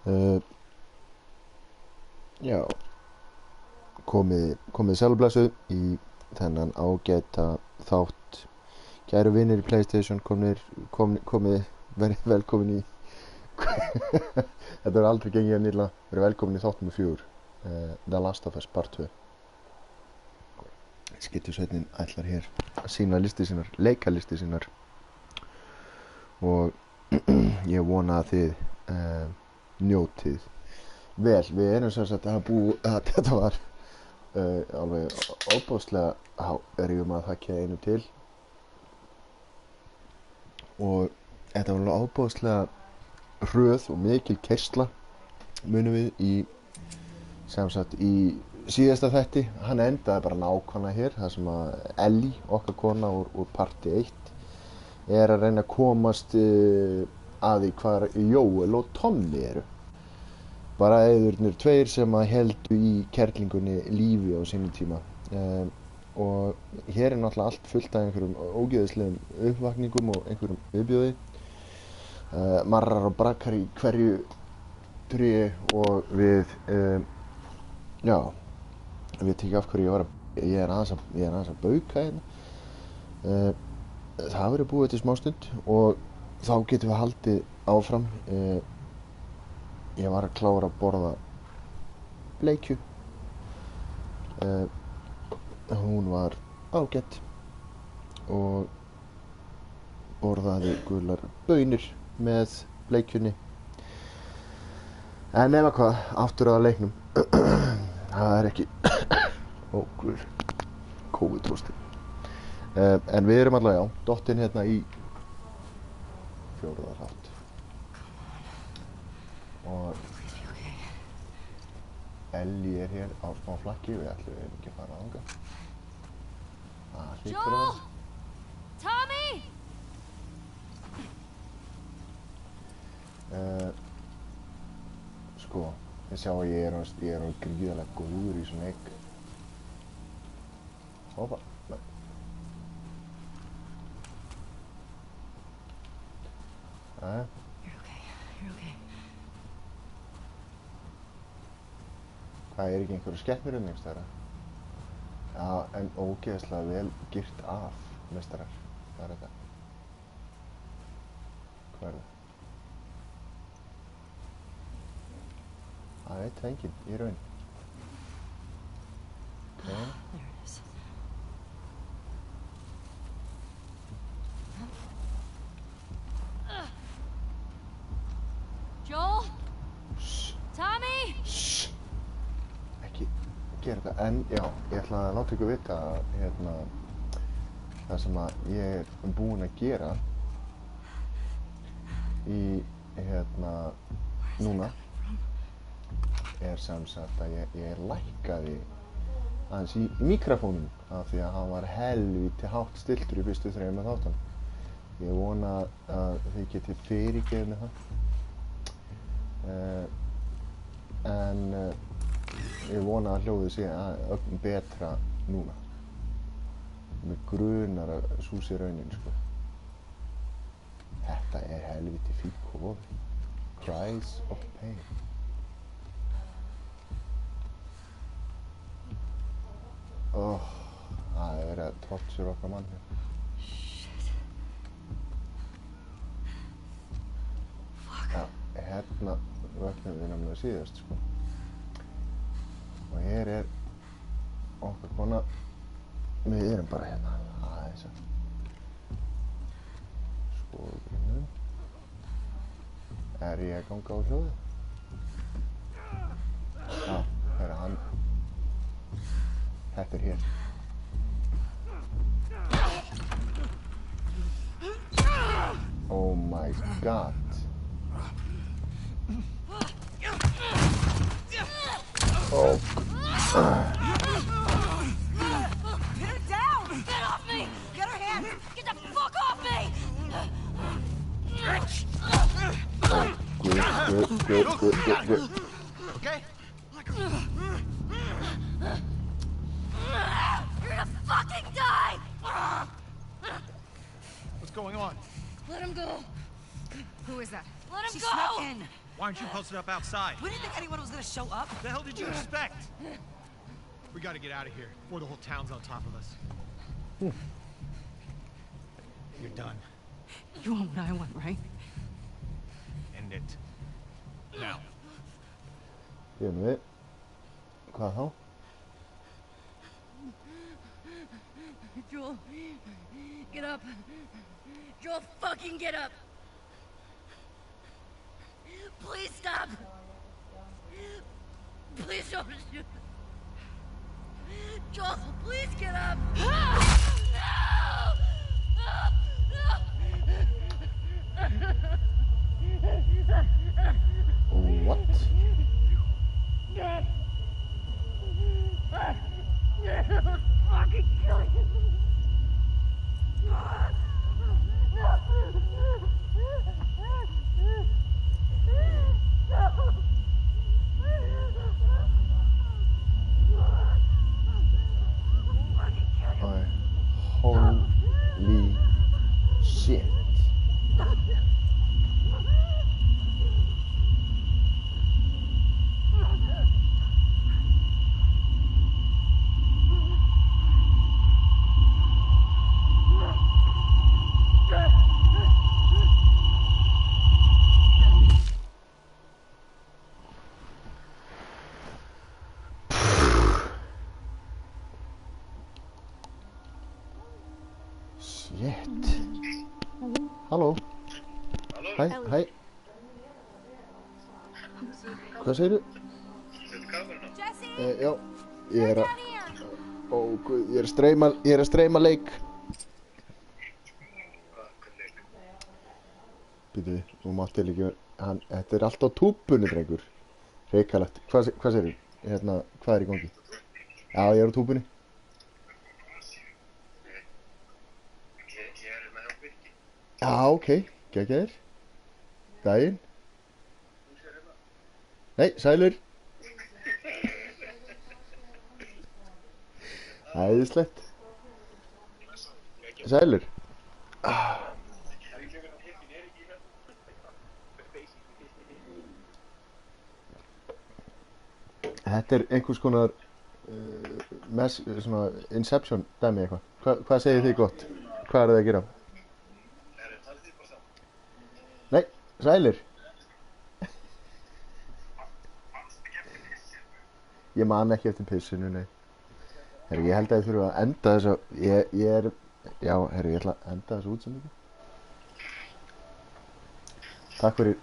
Uh, já, komið sælblessuð í þennan ágæta þátt. Kæru vinir í PlayStation, komið, verið velkomin í þetta er aldrei gengið að nýla, verið velkomin í þátt nummer 4, The Last of Us Part 2. Skyttusveinninn ætlar hér að sýna listi sínar, leikalisti sínar, og ég vona að þið njótið vel. Við erum sem sagt að þetta var alveg óbúðslega erum að þakka einu til, og þetta var alveg óbúðslega hröð og mikil keyrsla munum við í sem sagt í síðasta þætti. Hann endaði bara nákvæmlega hér, þar sem að Ellie, okkar kona úr parti 1, er að reyna að komast að því hvar Joel og Tommy eru. Bara eðurnir tveir sem að heldu í kerlingunni lífi á sínum tíma. Og hér er náttúrulega allt fullt af einhverjum ógeðislegum uppvakningum og einhverjum viðbjóði. Marrar og brakkar í hverju tré, og við ég veit ekki af hverju ég er aðeins að bauka hérna. Það verður búið til smástund og þá getum við haldið áfram. Ég var að klára að borða bleikju. Hún var ágætt og borðaði gular baunir með bleikjunni. En nema hvað, aftur að leiknum. Það er ekki guð, COVID-hósti. En við erum allavega, dottinn hérna í 4. þátt. Og Ellie er hér á smá flakki, við ætlum ekki að fara þangað. Joel! Tommy! Sko, ég sjá að ég er gríðarlega góður í svona egg. Hoppa, nei. You're okay. Það er ekki einhverju skepnur einhvers staðar? Já, en ógeðslega vel girt af, meistarar. Hvað er þetta? Hvað er það? Það veit það enginn í raun. There it is. Joel? Tommy? Ekki gera þetta, en já, ég ætla að láta ykkur vita það sem að ég er búinn að gera í núna er sem sagt að ég lækkaði aðeins í mikrofónum af því að hann var helvíti hátt stilltur í fyrstu 3 þáttunum. Ég vona að þið getið fyrirgefið með það. En ég vona að hljóðið sé ögn betra núna. Mig grunar að sú sé raunin, sko. Þetta er helvíti fín kofi. Cries of pain. Það er verið að torture okkar mann hér. Já, hérna vöknum við nefnilega síðast, sko. Og hér er okkar kona. Við erum bara hérna aðeins að skoðum. Er ég að ganga á hljóðið? Já, það er hann. Þetta er hér. Oh my god. Oh. Get her down! Get off me! Get her hand! Get the fuck off me! Good. Okay? You're gonna fucking die! What's going on? Let him go! Who is that? Let him She go! snuck in. Why aren't you posted up outside? We didn't think anyone was gonna show up. The hell did you expect? We gotta get out of here before the whole town's on top of us. You're done. You want what I want, right? End it. Now. Bíðum við. Hvað þá? Joel, get up. Joel, fucking get up. Please stop. Please don't shoot. Joel, please get up. What? Fucking kill you. Holy shit. Shit. Halló. Hæ, hæ. Hvað segirðu? Jesse, Já, ég er down að, here. ó guð, ég er að streyma leik. Býtu, þú mátt til ekki, þetta er allt á túpunni, drengur. Hrikalegt. Hvað segirðu? Hérna, hvað er í gangi? Já, ég er á túpunni. Já, ok, geggjaðir. Daginn. Nei, sælur. Æðislegt. Sælur. Þetta er einhvers konar svona Inception dæmi eitthvað. Hvað segir þið gott? Hvað er það að gera? Nei, sælir. Ég man ekki eftir pissinu, nei. Herri, ég held að ég þurfa að enda þess að já, herri, ég ætla að enda þessu útsendingu. Takk fyrir